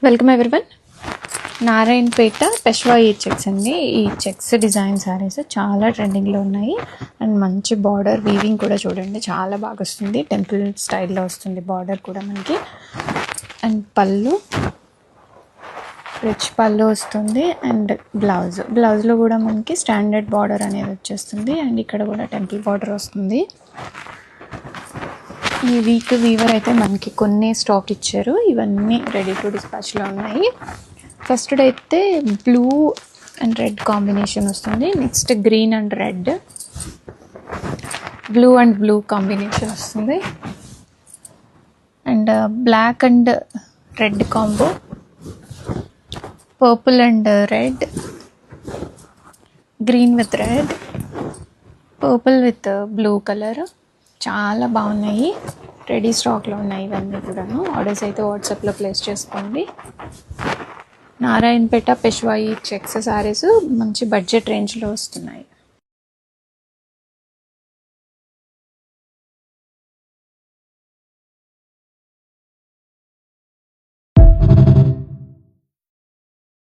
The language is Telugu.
Welcome everyone. Narayanpet Peshwai checks అండి. ఈ చెక్స్ డిజైన్ సారీస్ చాలా ట్రెండింగ్లో ఉన్నాయి అండ్ మంచి బార్డర్ వీవింగ్ కూడా చూడండి చాలా బాగా వస్తుంది. టెంపుల్ స్టైల్లో వస్తుంది బార్డర్ కూడా మనకి. అండ్ పళ్ళు రిచ్ పళ్ళు వస్తుంది అండ్ బ్లౌజ్లో కూడా మనకి స్టాండర్డ్ బార్డర్ అనేది వచ్చేస్తుంది అండ్ ఇక్కడ కూడా టెంపుల్ బార్డర్ వస్తుంది. ఈ వీక్ వీవర్ అయితే మనకి కొన్ని స్టాక్ ఇచ్చారు, ఇవన్నీ రెడీ టు డిస్పాచ్లో ఉన్నాయి. ఫస్ట్ అయితే బ్లూ అండ్ రెడ్ కాంబినేషన్ వస్తుంది. Next green and red, blue and blue combination వస్తుంది. And black and red combo, purple and red, green with red, purple with blue colour. చాలా బాగున్నాయి, రెడీ స్టాక్లో ఉన్నాయి ఇవన్నీ కూడాను. ఆర్డర్స్ అయితే వాట్సాప్లో ప్లేస్ చేసుకోండి. నారాయణపేట పెష్వాయి చెక్స్ శారీస్ మంచి బడ్జెట్ రేంజ్లో వస్తున్నాయి.